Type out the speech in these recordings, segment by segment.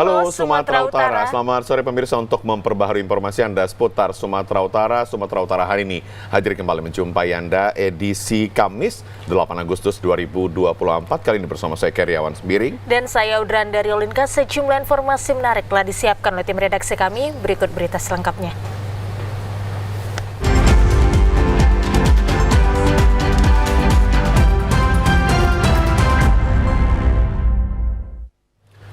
Halo Sumatera Utara, selamat sore pemirsa. Untuk memperbaharui informasi Anda seputar Sumatera Utara hari ini hadir kembali menjumpai Anda edisi Kamis 8 Agustus 2024. Kali ini bersama saya Keriawan Sembiring. Dan saya Udrandari Dariulinka. Sejumlah informasi menarik telah disiapkan oleh tim redaksi kami. Berikut berita selengkapnya.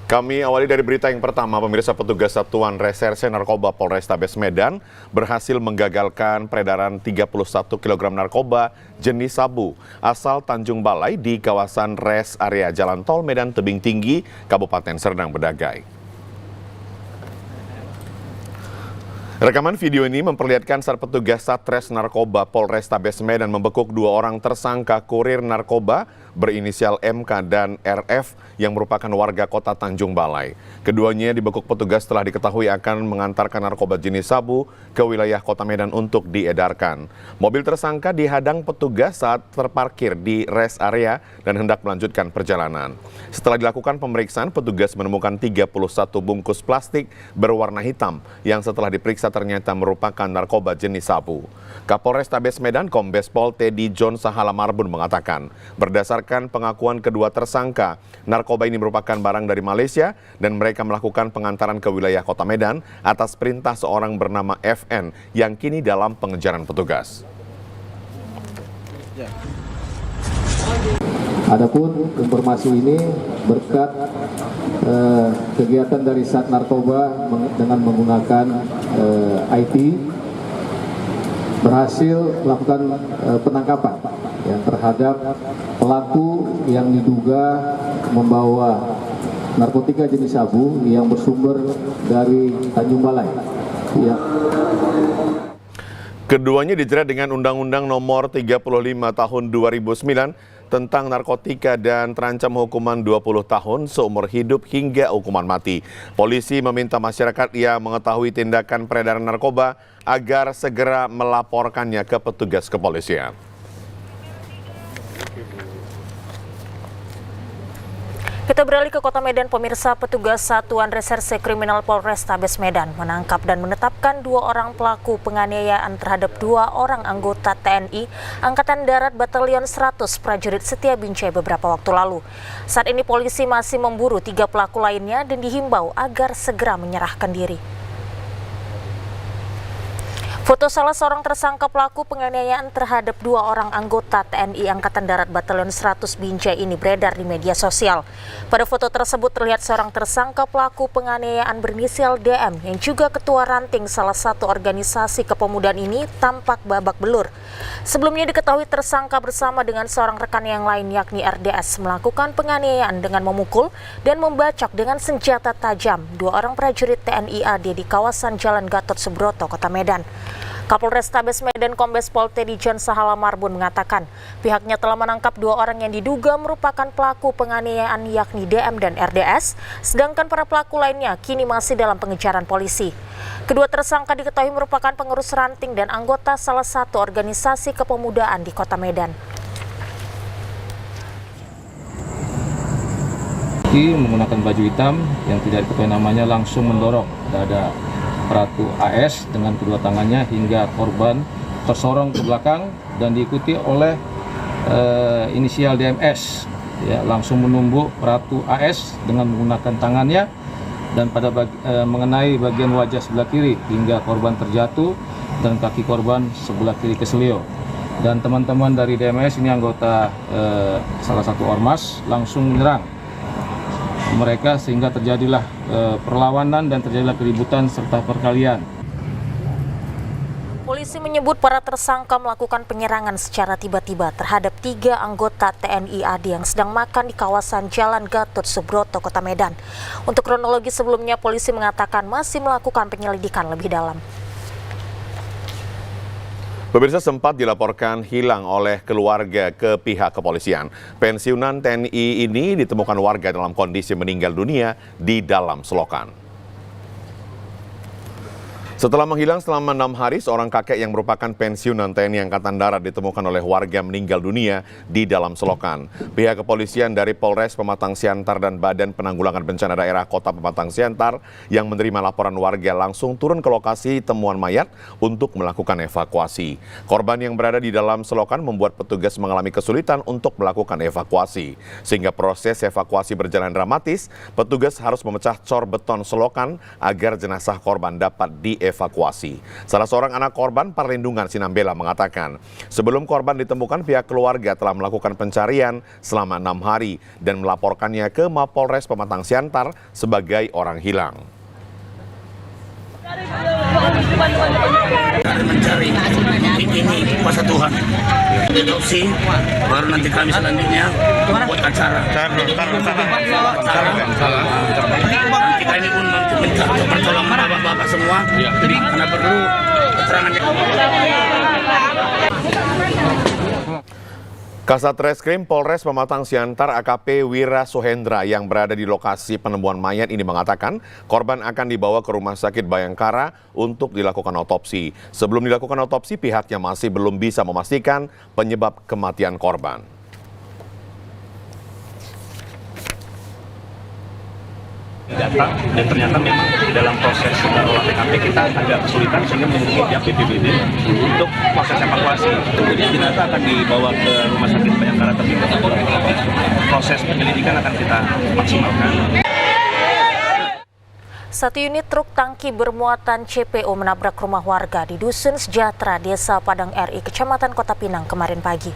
Kami awali dari berita yang pertama, pemirsa. Petugas Satuan Reserse Narkoba Polrestabes Medan berhasil menggagalkan peredaran 31 kg narkoba jenis sabu asal Tanjung Balai di kawasan res area Jalan Tol Medan Tebing Tinggi, Kabupaten Serdang Bedagai. Rekaman video ini memperlihatkan saat petugas Satres Narkoba Polrestabes Medan membekuk 2 orang tersangka kurir narkoba berinisial MK dan RF yang merupakan warga kota Tanjung Balai. Keduanya dibekuk petugas setelah diketahui akan mengantarkan narkoba jenis sabu ke wilayah kota Medan untuk diedarkan. Mobil tersangka dihadang petugas saat terparkir di rest area dan hendak melanjutkan perjalanan. Setelah dilakukan pemeriksaan, petugas menemukan 31 bungkus plastik berwarna hitam yang setelah diperiksa ternyata merupakan narkoba jenis sabu. Kapolrestabes Medan Kombes Pol Teddy John Sahala Marbun mengatakan, berdasarkan pengakuan kedua tersangka, narkoba ini merupakan barang dari Malaysia dan mereka melakukan pengantaran ke wilayah kota Medan atas perintah seorang bernama FN yang kini dalam pengejaran petugas. Adapun informasi ini berkat kegiatan dari Sat Narkoba dengan menggunakan IT berhasil melakukan penangkapan terhadap pelaku yang diduga membawa narkotika jenis sabu yang bersumber dari Tanjung Balai. Keduanya dijerat dengan Undang-Undang Nomor 35 Tahun 2009 tentang narkotika dan terancam hukuman 20 tahun seumur hidup hingga hukuman mati. Polisi meminta masyarakat yang mengetahui tindakan peredaran narkoba agar segera melaporkannya ke petugas kepolisian. Kita beralih ke Kota Medan, pemirsa. Petugas Satuan Reserse Kriminal Polrestabes Medan menangkap dan menetapkan 2 orang pelaku penganiayaan terhadap 2 orang anggota TNI Angkatan Darat Batalion 100 Prajurit Setia Binjai beberapa waktu lalu. Saat ini polisi masih memburu 3 pelaku lainnya dan dihimbau agar segera menyerahkan diri. Foto salah seorang tersangka pelaku penganiayaan terhadap 2 orang anggota TNI Angkatan Darat Batalion 100 Binjai ini beredar di media sosial. Pada foto tersebut terlihat seorang tersangka pelaku penganiayaan berinisial DM yang juga ketua ranting salah satu organisasi kepemudaan ini tampak babak belur. Sebelumnya diketahui tersangka bersama dengan seorang rekan yang lain yakni RDS melakukan penganiayaan dengan memukul dan membacok dengan senjata tajam 2 orang prajurit TNI AD di kawasan Jalan Gatot Subroto, Kota Medan. Kapolrestabes Medan Kombes Pol Teddy John Sahala Marbun mengatakan pihaknya telah menangkap 2 orang yang diduga merupakan pelaku penganiayaan yakni DM dan RDS, sedangkan para pelaku lainnya kini masih dalam pengejaran polisi. Kedua tersangka diketahui merupakan pengurus ranting dan anggota salah satu organisasi kepemudaan di Kota Medan. Menggunakan baju hitam yang tidak diketahui namanya langsung mendorong dada Pratu AS dengan kedua tangannya hingga korban tersorong ke belakang dan diikuti oleh inisial DMS langsung menumbuk Pratu AS dengan menggunakan tangannya dan mengenai bagian wajah sebelah kiri hingga korban terjatuh dan kaki korban sebelah kiri keselio. Dan teman-teman dari DMS ini anggota salah satu ormas langsung menyerang mereka sehingga terjadilah perlawanan dan terjadilah keributan serta perkelahian. Polisi menyebut para tersangka melakukan penyerangan secara tiba-tiba terhadap 3 anggota TNI AD yang sedang makan di kawasan Jalan Gatot Subroto, Kota Medan. Untuk kronologi sebelumnya, polisi mengatakan masih melakukan penyelidikan lebih dalam. Pemirsa, sempat dilaporkan hilang oleh keluarga ke pihak kepolisian. Pensiunan TNI ini ditemukan warga dalam kondisi meninggal dunia di dalam selokan. Setelah menghilang selama 6 hari, seorang kakek yang merupakan pensiunan TNI Angkatan Darat ditemukan oleh warga meninggal dunia di dalam selokan. Pihak kepolisian dari Polres Pematang Siantar dan Badan Penanggulangan Bencana Daerah Kota Pematang Siantar yang menerima laporan warga langsung turun ke lokasi temuan mayat untuk melakukan evakuasi. Korban yang berada di dalam selokan membuat petugas mengalami kesulitan untuk melakukan evakuasi. Sehingga proses evakuasi berjalan dramatis, petugas harus memecah cor beton selokan agar jenazah korban dapat dievakuasi. Salah seorang anak korban Perlindungan Sinambela mengatakan, sebelum korban ditemukan pihak keluarga telah melakukan pencarian selama 6 hari dan melaporkannya ke Mapolres Pematang Siantar sebagai orang hilang. Mencari ini kuasa Tuhan. Otopsi baru nanti kami selanjutnya buat acara. Nanti kami pun minta pertolongan bapak-bapak semua. Jadi karena perlu keterangannya. Kasat Reskrim Polres Pematang Siantar AKP Wira Suhendra yang berada di lokasi penemuan mayat ini mengatakan korban akan dibawa ke Rumah Sakit Bayangkara untuk dilakukan otopsi. Sebelum dilakukan otopsi, pihaknya masih belum bisa memastikan penyebab kematian korban. Datang dan ternyata memang dalam proses olah TKP kita agak kesulitan sehingga menghubungi pihak BPBD untuk proses evakuasi. Jadi jenazah akan dibawa ke Rumah Sakit Bayangkara terdekat. Proses penyelidikan akan kita maksimalkan. Satu unit truk tangki bermuatan CPO menabrak rumah warga di Dusun Sejahtera, Desa Padang RI, Kecamatan Kota Pinang kemarin pagi.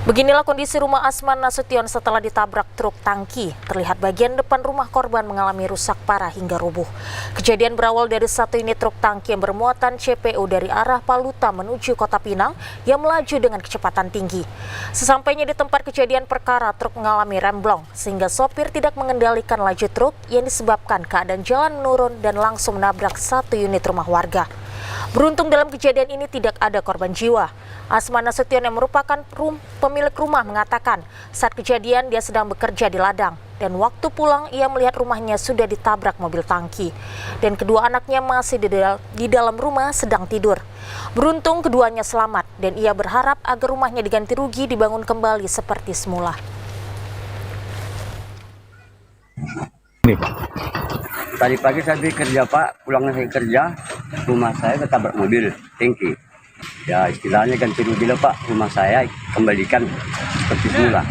Beginilah kondisi rumah Asman Nasution setelah ditabrak truk tangki. Terlihat bagian depan rumah korban mengalami rusak parah hingga rubuh. Kejadian berawal dari satu unit truk tangki yang bermuatan CPO dari arah Paluta menuju Kota Pinang yang melaju dengan kecepatan tinggi. Sesampainya di tempat kejadian perkara, truk mengalami remblong sehingga sopir tidak mengendalikan laju truk yang disebabkan keadaan jalan menurun dan langsung menabrak satu unit rumah warga. Beruntung dalam kejadian ini tidak ada korban jiwa. Asman Nasution yang merupakan pemilik rumah mengatakan saat kejadian dia sedang bekerja di ladang dan waktu pulang ia melihat rumahnya sudah ditabrak mobil tangki dan kedua anaknya masih di dalam rumah sedang tidur. Beruntung keduanya selamat dan ia berharap agar rumahnya diganti rugi dibangun kembali seperti semula. Ini Pak. Tadi pagi saya kerja Pak, pulangnya saya kerja, rumah saya ketabrak mobil tangki. Ya istilahnya ganti rugi lah Pak, rumah saya kembalikan seperti semula.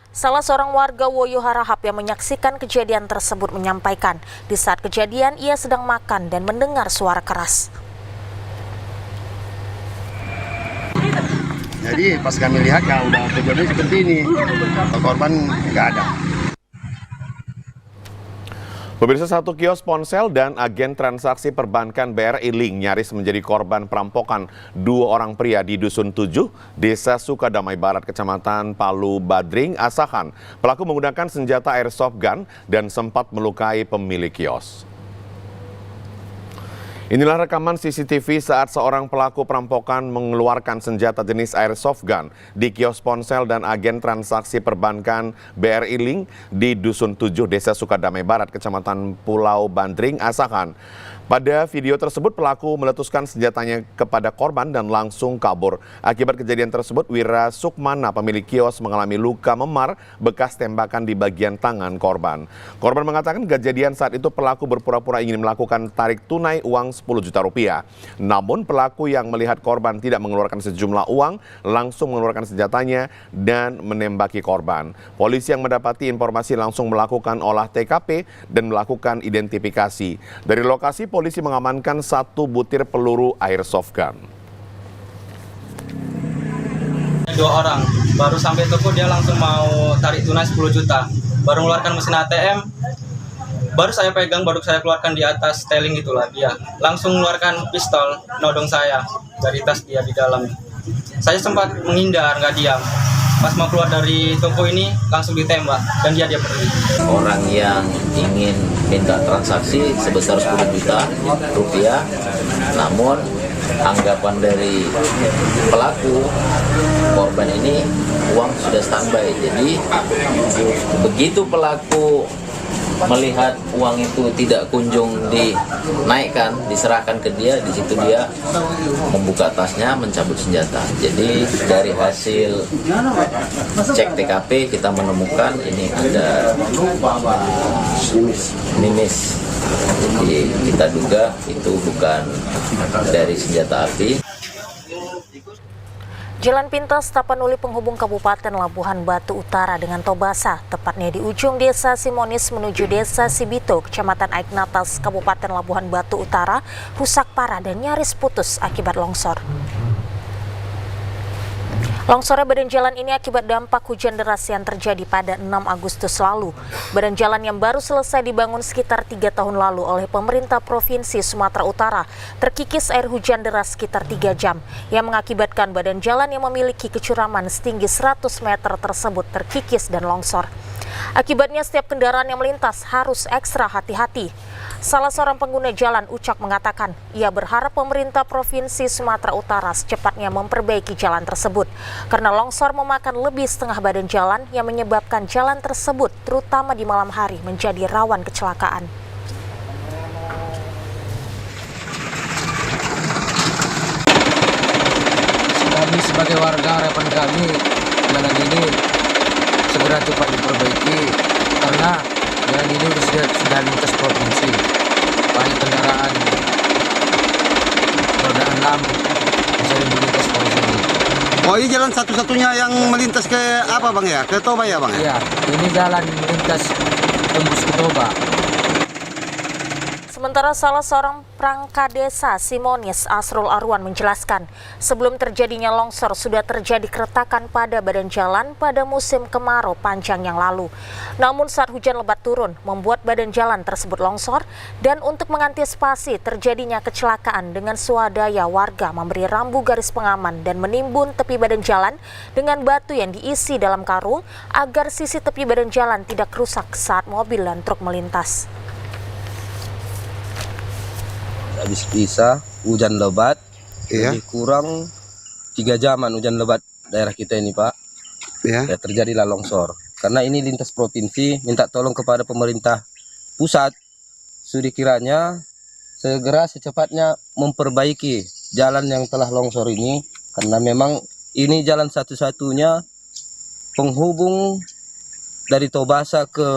Salah seorang warga Woyo Harahap yang menyaksikan kejadian tersebut menyampaikan, di saat kejadian ia sedang makan dan mendengar suara keras. Jadi pas kami lihat ya udah kejadian seperti ini, korban nggak ada. Pemirsa, satu kios ponsel dan agen transaksi perbankan BRI Link nyaris menjadi korban perampokan dua orang pria di Dusun 7, Desa Sukadamai Barat, Kecamatan Palu Badring, Asahan. Pelaku menggunakan senjata airsoft gun dan sempat melukai pemilik kios. Inilah rekaman CCTV saat seorang pelaku perampokan mengeluarkan senjata jenis airsoft gun di kios ponsel dan agen transaksi perbankan BRI Link di Dusun 7, Desa Sukadamai Barat, Kecamatan Pulau Bandring, Asahan. Pada video tersebut, pelaku meletuskan senjatanya kepada korban dan langsung kabur. Akibat kejadian tersebut, Wira Sukmana, pemilik kios, mengalami luka memar bekas tembakan di bagian tangan korban. Korban mengatakan kejadian saat itu pelaku berpura-pura ingin melakukan tarik tunai uang 10 juta rupiah. Namun pelaku yang melihat korban tidak mengeluarkan sejumlah uang, langsung mengeluarkan senjatanya dan menembaki korban. Polisi yang mendapati informasi langsung melakukan olah TKP dan melakukan identifikasi. Dari lokasi, polisi mengamankan satu butir peluru airsoft gun. Dua orang, baru sampai toko dia langsung mau tarik tunai 10 juta. Baru mengeluarkan mesin ATM, baru saya pegang, baru saya keluarkan di atas steling itulah dia. Langsung mengeluarkan pistol, nodong saya dari tas dia di dalam. Saya sempat menghindar, nggak diam. Pas mau keluar dari toko ini langsung ditembak dan dia pergi. Orang yang ingin minta transaksi sebesar 10 juta rupiah, namun anggapan dari pelaku korban ini uang sudah standby. Jadi begitu pelaku melihat uang itu tidak kunjung dinaikkan, diserahkan ke dia, di situ dia membuka tasnya, mencabut senjata. Jadi dari hasil cek TKP kita menemukan ini ada nimis. Jadi kita duga itu bukan dari senjata api. Jalan pintas Tapanuli penghubung Kabupaten Labuhan Batu Utara dengan Tobasa, tepatnya di ujung Desa Simonis menuju Desa Sibito, Kecamatan Aignatas, Kabupaten Labuhan Batu Utara, rusak parah dan nyaris putus akibat longsor. Longsornya badan jalan ini akibat dampak hujan deras yang terjadi pada 6 Agustus lalu. Badan jalan yang baru selesai dibangun sekitar 3 tahun lalu oleh pemerintah Provinsi Sumatera Utara terkikis air hujan deras sekitar 3 jam yang mengakibatkan badan jalan yang memiliki kecuraman setinggi 100 meter tersebut terkikis dan longsor. Akibatnya setiap kendaraan yang melintas harus ekstra hati-hati. Salah seorang pengguna jalan Ucak mengatakan ia berharap pemerintah Provinsi Sumatera Utara secepatnya memperbaiki jalan tersebut karena longsor memakan lebih setengah badan jalan yang menyebabkan jalan tersebut terutama di malam hari menjadi rawan kecelakaan. Kami sebagai warga harapan kami jalan ini segera cepat diperbaiki karena jalan ini sudah lintas provinsi, baik kendaraan roda 6 bisa melintas provinsi. Oh, ini jalan satu-satunya yang melintas ke apa Bang ya? Ke Toba ya Bang ya? Iya, ini jalan melintas tembus ke Toba. Sementara salah seorang perangkat desa Simonis, Asrul Arwan menjelaskan, sebelum terjadinya longsor sudah terjadi keretakan pada badan jalan pada musim kemarau panjang yang lalu. Namun saat hujan lebat turun, membuat badan jalan tersebut longsor dan untuk mengantisipasi terjadinya kecelakaan dengan swadaya warga memberi rambu garis pengaman dan menimbun tepi badan jalan dengan batu yang diisi dalam karung agar sisi tepi badan jalan tidak rusak saat mobil dan truk melintas. Habis bisa hujan lebat, lebih kurang 3 jaman hujan lebat daerah kita ini Pak, ya terjadilah longsor. Karena ini lintas provinsi, minta tolong kepada pemerintah pusat, sudi kiranya segera secepatnya memperbaiki jalan yang telah longsor ini, karena memang ini jalan satu-satunya penghubung dari Tobasa ke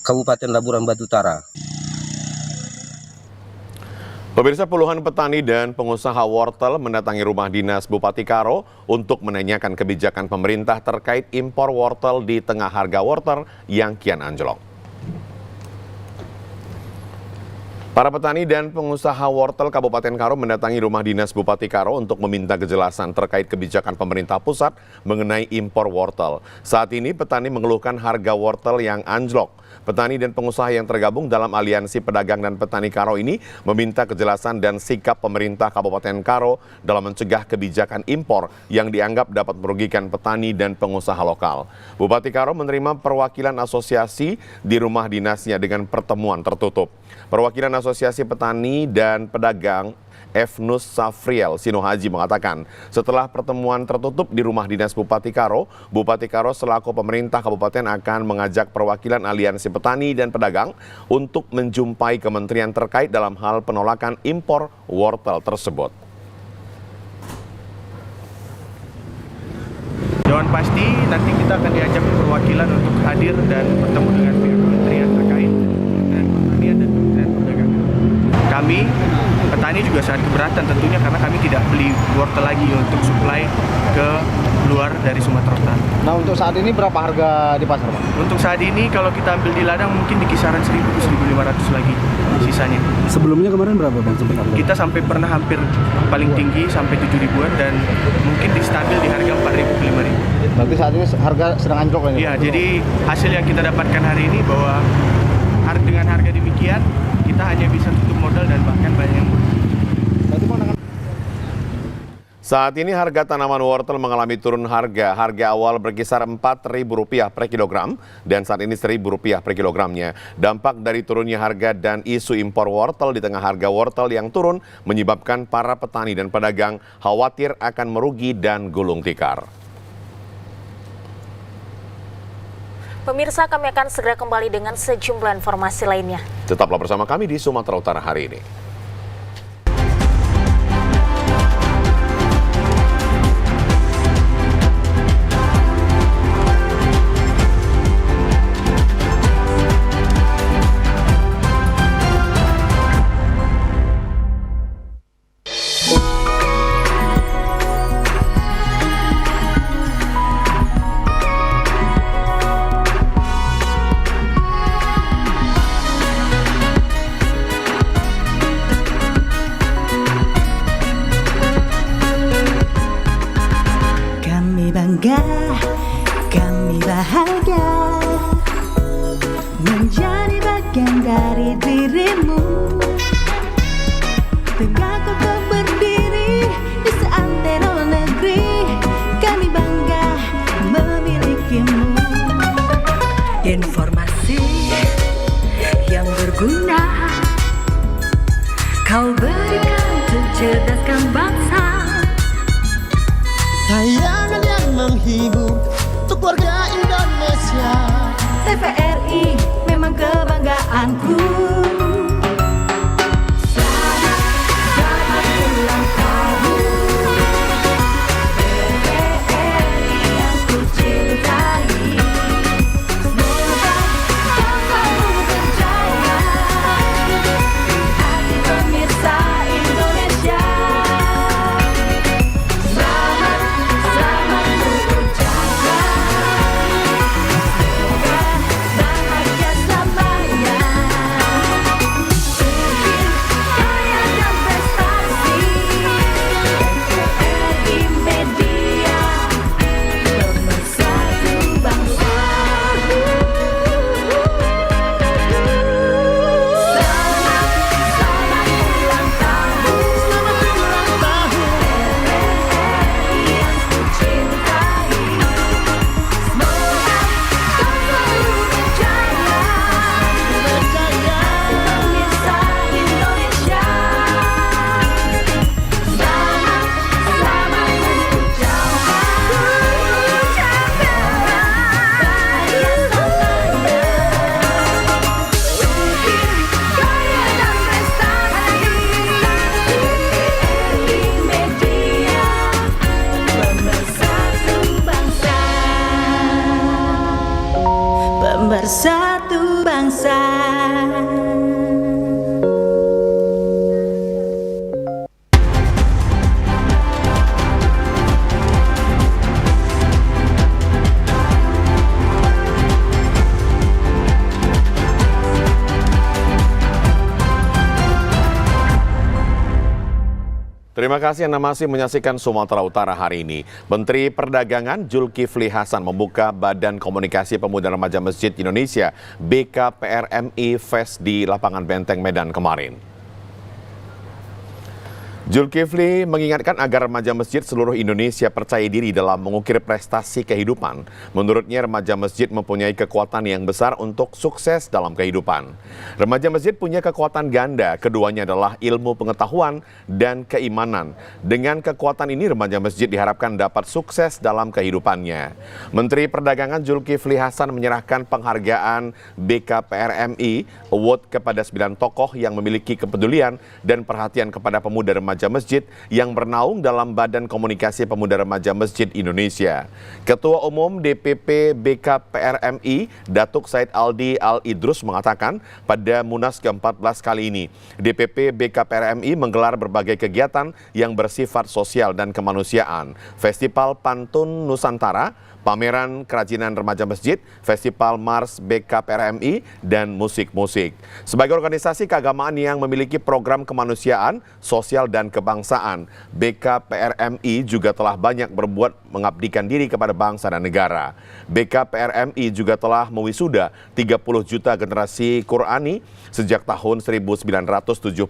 Kabupaten Labuhan Batu Utara. Pemirsa, puluhan petani dan pengusaha wortel mendatangi rumah dinas Bupati Karo untuk menanyakan kebijakan pemerintah terkait impor wortel di tengah harga wortel yang kian anjlok. Para petani dan pengusaha wortel Kabupaten Karo mendatangi rumah dinas Bupati Karo untuk meminta kejelasan terkait kebijakan pemerintah pusat mengenai impor wortel. Saat ini petani mengeluhkan harga wortel yang anjlok. Petani dan pengusaha yang tergabung dalam Aliansi Pedagang dan Petani Karo ini meminta kejelasan dan sikap pemerintah Kabupaten Karo dalam mencegah kebijakan impor yang dianggap dapat merugikan petani dan pengusaha lokal. Bupati Karo menerima perwakilan asosiasi di rumah dinasnya dengan pertemuan tertutup. Perwakilan Asosiasi Petani dan Pedagang Efnus Safriel Sinohaji mengatakan, setelah pertemuan tertutup di rumah dinas Bupati Karo selaku pemerintah kabupaten akan mengajak perwakilan Aliansi Petani dan Pedagang untuk menjumpai kementerian terkait dalam hal penolakan impor wortel tersebut. Yang pasti nanti kita akan diajak perwakilan untuk hadir dan bertemu dengan pihak kementerian terkait dan pertanian dan kementerian perdagangan. Kami petani juga sangat keberatan tentunya karena kami tidak beli wortel lagi untuk suplai ke luar dari Sumatera Utara. Nah, untuk saat ini berapa harga di pasar Pak? Untuk saat ini kalau kita ambil di ladang mungkin di kisaran 1.000-1.500 lagi sisanya. Sebelumnya kemarin berapa Bang sempat harga? Kita sampai pernah hampir paling tinggi sampai 7.000-an dan mungkin stabil di harga 4.000 ke 5.000. Berarti saat ini harga sedang anjlok ini? Iya, jadi hasil yang kita dapatkan hari ini bahwa dengan harga demikian kita hanya bisa tutup modal dan bahkan banyak yang Saat ini harga tanaman wortel mengalami turun harga. Harga awal berkisar Rp4.000 per kilogram dan saat ini Rp1.000 per kilogramnya. Dampak dari turunnya harga dan isu impor wortel di tengah harga wortel yang turun menyebabkan para petani dan pedagang khawatir akan merugi dan gulung tikar. Pemirsa, kami akan segera kembali dengan sejumlah informasi lainnya. Tetaplah bersama kami di Sumatera Utara hari ini. Kami bahagia menjadi bagian dari dirimu. Tegak kokoh berdiri di seantero negeri. Kami bangga memilikimu. Informasi yang berguna kau berikan untuk cerdaskan bangsa. Tayangan yang menghibur untuk warga Indonesia. TVRI memang kebanggaanku. Selamat ulang tahun TVRI yang ku cintai. Semoga kau selalu berjaya di hati pemirsa Indonesia. Bersatu bangsa. Terima kasih Anda masih menyaksikan Sumatera Utara hari ini. Menteri Perdagangan Zulkifli Hasan membuka Badan Komunikasi Pemuda Remaja Masjid Indonesia BKPRMI Fest di Lapangan Benteng Medan kemarin. Zulkifli mengingatkan agar remaja masjid seluruh Indonesia percaya diri dalam mengukir prestasi kehidupan. Menurutnya remaja masjid mempunyai kekuatan yang besar untuk sukses dalam kehidupan. Remaja masjid punya kekuatan ganda, keduanya adalah ilmu pengetahuan dan keimanan. Dengan kekuatan ini remaja masjid diharapkan dapat sukses dalam kehidupannya. Menteri Perdagangan Zulkifli Hasan menyerahkan penghargaan BKPRMI Award kepada 9 tokoh yang memiliki kepedulian dan perhatian kepada pemuda remaja masjid yang bernaung dalam Badan Komunikasi Pemuda Remaja Masjid Indonesia. Ketua Umum DPP BKPRMI, Datuk Said Aldi Al-Idrus mengatakan pada Munas ke-14 kali ini, DPP BKPRMI menggelar berbagai kegiatan yang bersifat sosial dan kemanusiaan. Festival Pantun Nusantara, pameran kerajinan remaja masjid, festival Mars BKPRMI, dan musik-musik. Sebagai organisasi keagamaan yang memiliki program kemanusiaan, sosial, dan kebangsaan, BKPRMI juga telah banyak berbuat mengabdikan diri kepada bangsa dan negara. BKPRMI juga telah mewisuda 30 juta generasi Qurani sejak tahun 1977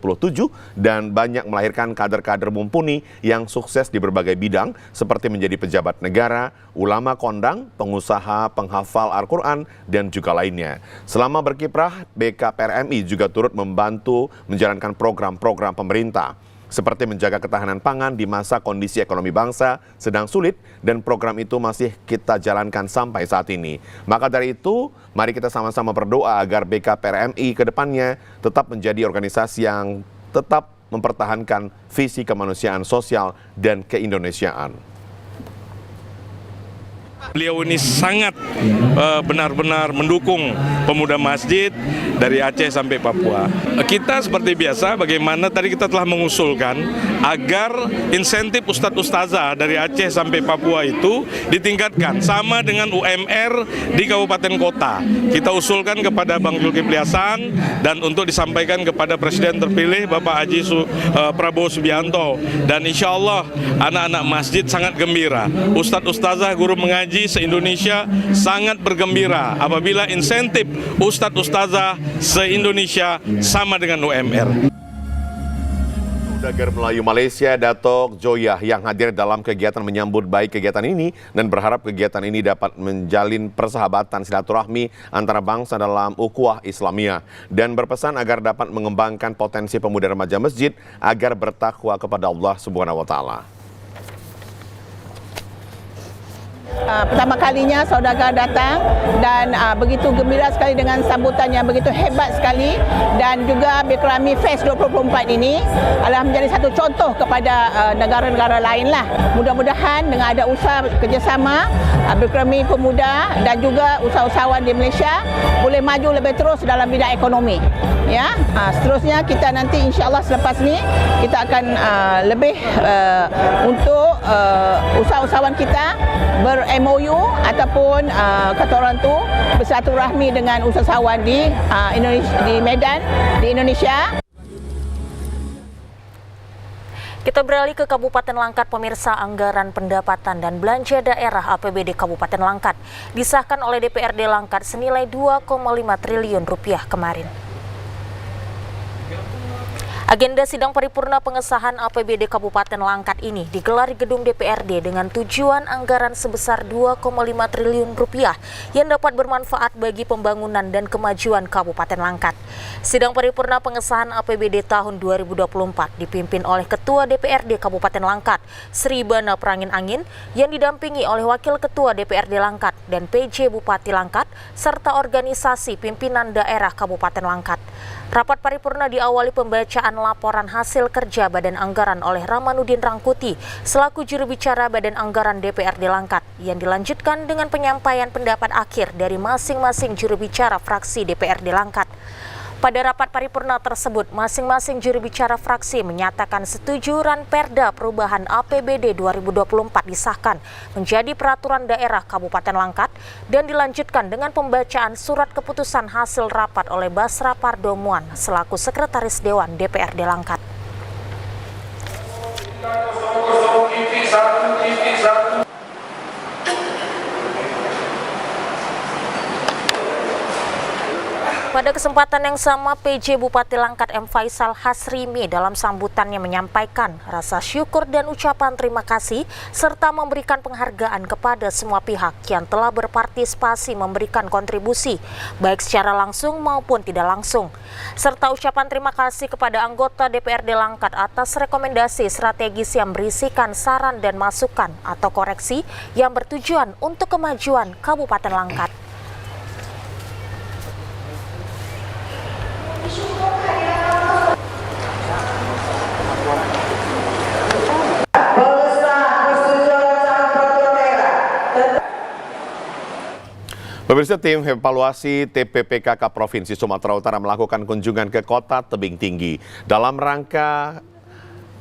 dan banyak melahirkan kader-kader mumpuni yang sukses di berbagai bidang seperti menjadi pejabat negara, ulama kondang, pengusaha, penghafal Al-Quran, dan juga lainnya. Selama berkiprah, BKPRMI juga turut membantu menjalankan program-program pemerintah. seperti menjaga ketahanan pangan di masa kondisi ekonomi bangsa sedang sulit, dan program itu masih kita jalankan sampai saat ini. Maka dari itu, mari kita sama-sama berdoa agar BKPRMI ke depannya tetap menjadi organisasi yang tetap mempertahankan visi kemanusiaan sosial dan keindonesiaan. Beliau ini sangat benar-benar mendukung pemuda masjid dari Aceh sampai Papua. Kita seperti biasa, bagaimana tadi kita telah mengusulkan agar insentif ustadz-ustazah dari Aceh sampai Papua itu ditingkatkan sama dengan UMR di kabupaten kota. Kita usulkan kepada Bang Zulkifli Hasan dan untuk disampaikan kepada Presiden terpilih Bapak Haji Prabowo Subianto. Dan insya Allah anak-anak masjid sangat gembira. Ustadz-ustazah, guru mengaji se-Indonesia sangat bergembira apabila insentif ustadz-ustazah se-Indonesia sama dengan UMR. Saudagar Melayu Malaysia Datuk Joyah yang hadir dalam kegiatan menyambut baik kegiatan ini dan berharap kegiatan ini dapat menjalin persahabatan silaturahmi antara bangsa dalam ukhuwah Islamiyah, dan berpesan agar dapat mengembangkan potensi pemuda remaja masjid agar bertakwa kepada Allah Subhanahu wa taala. Pertama kalinya saudagar datang dan begitu gembira sekali dengan sambutan yang begitu hebat sekali, dan juga Berkerami Fest 2024 ini adalah menjadi satu contoh kepada negara-negara lain lah. Mudah-mudahan dengan ada usaha kerjasama Berkerami pemuda dan juga usahawan di Malaysia boleh maju lebih terus dalam bidang ekonomi. Ya, seterusnya kita nanti insya-Allah selepas ni kita akan lebih untuk usahawan kita ber-MOU ataupun kata orang tu bersilaturahmi dengan usahawan di Indonesia, di Medan, di Indonesia. Kita beralih ke Kabupaten Langkat, pemirsa. Anggaran pendapatan dan belanja daerah APBD Kabupaten Langkat disahkan oleh DPRD Langkat senilai 2,5 triliun rupiah kemarin. Agenda sidang paripurna pengesahan APBD Kabupaten Langkat ini digelar di gedung DPRD dengan tujuan anggaran sebesar 2,5 triliun rupiah yang dapat bermanfaat bagi pembangunan dan kemajuan Kabupaten Langkat. Sidang paripurna pengesahan APBD tahun 2024 dipimpin oleh Ketua DPRD Kabupaten Langkat, Sri Bana Perangin Angin, yang didampingi oleh Wakil Ketua DPRD Langkat dan PJ Bupati Langkat, serta organisasi pimpinan daerah Kabupaten Langkat. Rapat paripurna diawali pembacaan laporan hasil kerja Badan Anggaran oleh Ramanuddin Rangkuti selaku juru bicara Badan Anggaran DPRD Langkat, yang dilanjutkan dengan penyampaian pendapat akhir dari masing-masing juru bicara fraksi DPRD Langkat. Pada rapat paripurna tersebut, masing-masing juru bicara fraksi menyatakan setuju Ranperda Perubahan APBD 2024 disahkan menjadi peraturan daerah Kabupaten Langkat, dan dilanjutkan dengan pembacaan surat keputusan hasil rapat oleh Basra Pardomuan selaku Sekretaris Dewan DPRD Langkat. Pada kesempatan yang sama, PJ Bupati Langkat M. Faisal Hasrimi dalam sambutannya menyampaikan rasa syukur dan ucapan terima kasih serta memberikan penghargaan kepada semua pihak yang telah berpartisipasi memberikan kontribusi baik secara langsung maupun tidak langsung, serta ucapan terima kasih kepada anggota DPRD Langkat atas rekomendasi strategis yang berisikan saran dan masukan atau koreksi yang bertujuan untuk kemajuan Kabupaten Langkat. Pemirsa, tim evaluasi TPPKK Provinsi Sumatera Utara melakukan kunjungan ke Kota Tebing Tinggi dalam rangka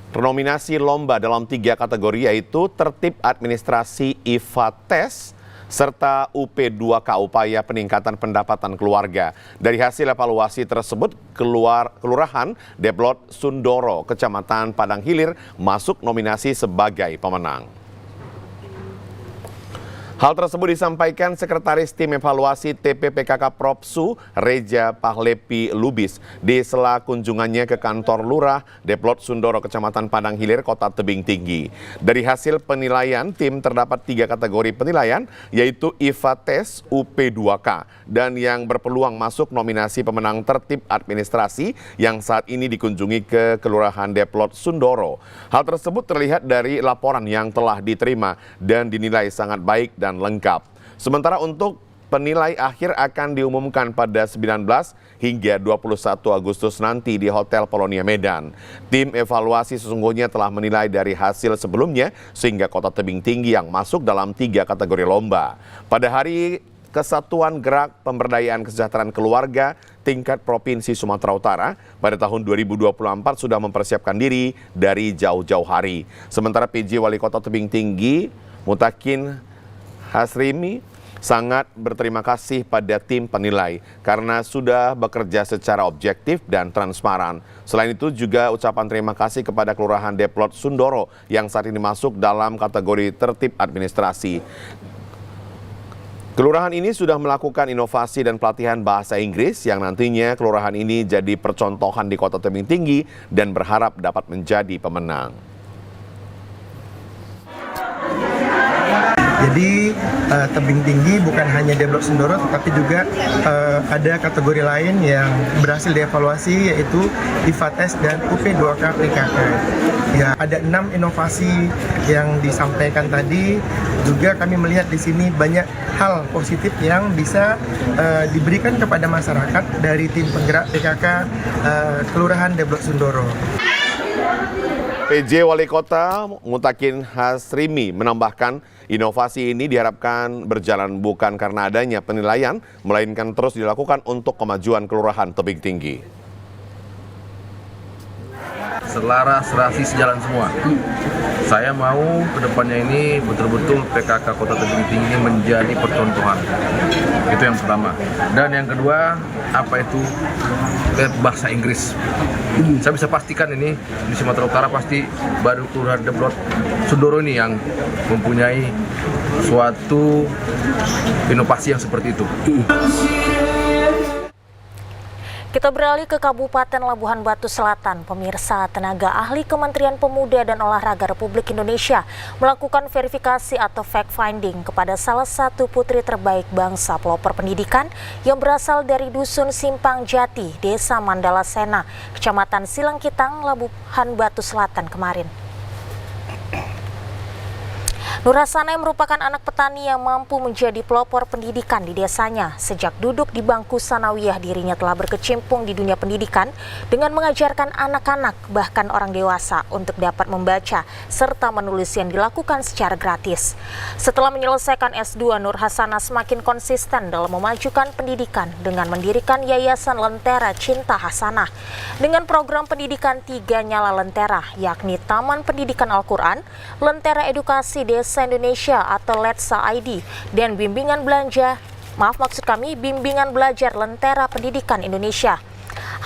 renominasi lomba dalam 3 kategori, yaitu tertib administrasi IFA Tes serta UP2K upaya peningkatan pendapatan keluarga. Dari hasil evaluasi tersebut, Kelurahan Deblot Sundoro, Kecamatan Padang Hilir masuk nominasi sebagai pemenang. Hal tersebut disampaikan Sekretaris Tim Evaluasi TPPKK Propsu, Reja Pahlepi Lubis, di sela kunjungannya ke kantor Lurah Deplot Sundoro, Kecamatan Padang Hilir, Kota Tebing Tinggi. Dari hasil penilaian, tim terdapat 3 kategori penilaian, yaitu IVA Tes UP2K, dan yang berpeluang masuk nominasi pemenang tertib administrasi yang saat ini dikunjungi ke Kelurahan Deplot Sundoro. Hal tersebut terlihat dari laporan yang telah diterima dan dinilai sangat baik dan lengkap. Sementara untuk penilai akhir akan diumumkan pada 19 hingga 21 Agustus nanti di Hotel Polonia Medan. Tim evaluasi sesungguhnya telah menilai dari hasil sebelumnya sehingga Kota Tebing Tinggi yang masuk dalam 3 kategori lomba. Pada hari Kesatuan Gerak Pemberdayaan Kesejahteraan Keluarga tingkat Provinsi Sumatera Utara pada tahun 2024 sudah mempersiapkan diri dari jauh-jauh hari. Sementara PJ Wali Kota Tebing Tinggi, Mutakin Hasrimi, sangat berterima kasih pada tim penilai karena sudah bekerja secara objektif dan transparan. Selain itu juga ucapan terima kasih kepada Kelurahan Deplot Sundoro yang saat ini masuk dalam kategori tertib administrasi. Kelurahan ini sudah melakukan inovasi dan pelatihan bahasa Inggris yang nantinya kelurahan ini jadi percontohan di Kota Tebing Tinggi dan berharap dapat menjadi pemenang. Jadi Tebing Tinggi bukan hanya Deplot Sundoro, tetapi juga ada kategori lain yang berhasil dievaluasi, yaitu IVA Tes dan UP2K PKK. Ya, ada 6 inovasi yang disampaikan tadi. Juga kami melihat di sini banyak hal positif yang bisa diberikan kepada masyarakat dari tim penggerak PKK Kelurahan Deplot Sundoro. PJ Wali Kota Mutakin Hasrimi menambahkan inovasi ini diharapkan berjalan bukan karena adanya penilaian, melainkan terus dilakukan untuk kemajuan Kelurahan Tebing Tinggi. Selaras, serasi, sejalan semua. Saya mau kedepannya ini betul-betul PKK Kota Tebing Tinggi menjadi percontohan. Itu yang pertama. Dan yang kedua, apa itu bahasa Inggris. Saya bisa pastikan ini di Sumatera Utara pasti baru Kelurahan Deplot Sundoro ini yang mempunyai suatu inovasi yang seperti itu. Kita beralih ke Kabupaten Labuhan Batu Selatan. Pemirsa, tenaga ahli Kementerian Pemuda dan Olahraga Republik Indonesia melakukan verifikasi atau fact-finding kepada salah satu putri terbaik bangsa pelopor pendidikan yang berasal dari Dusun Simpang Jati, Desa Mandala Sena, Kecamatan Silangkitang, Labuhan Batu Selatan kemarin. Nur Hasana yang merupakan anak petani yang mampu menjadi pelopor pendidikan di desanya. Sejak duduk di bangku sanawiyah, dirinya telah berkecimpung di dunia pendidikan dengan mengajarkan anak-anak bahkan orang dewasa untuk dapat membaca serta menulis yang dilakukan secara gratis. Setelah menyelesaikan S2, Nur Hasana semakin konsisten dalam memajukan pendidikan dengan mendirikan Yayasan Lentera Cinta Hasanah dengan program pendidikan 3 nyala Lentera, yakni Taman Pendidikan Al-Quran, Lentera Edukasi Desa Indonesia atau LETSA ID, dan bimbingan belajar Lentera Pendidikan Indonesia.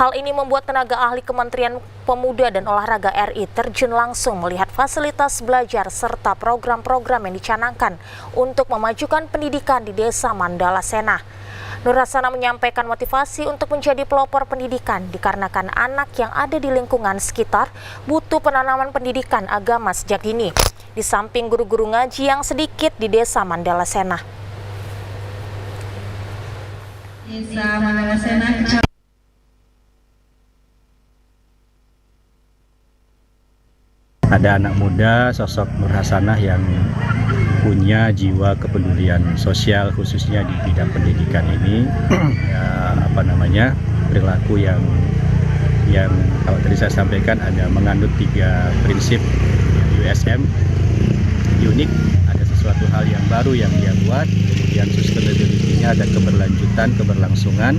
Hal ini membuat tenaga ahli Kementerian Pemuda dan Olahraga RI terjun langsung melihat fasilitas belajar serta program-program yang dicanangkan untuk memajukan pendidikan di Desa Mandala Sena. Nur Hasana menyampaikan motivasi untuk menjadi pelopor pendidikan dikarenakan anak yang ada di lingkungan sekitar butuh penanaman pendidikan agama sejak dini, di samping guru-guru ngaji yang sedikit di Desa Mandala Sena. Desa Mandala Sena, ada anak muda sosok Nur Hasanah yang punya jiwa kepedulian sosial khususnya di bidang pendidikan ini. Perilaku yang kalau tadi saya sampaikan ada mengandung 3 prinsip USM, unik, ada sesuatu hal yang baru yang dia buat, kemudian sustainability-nya ada keberlanjutan, keberlangsungan.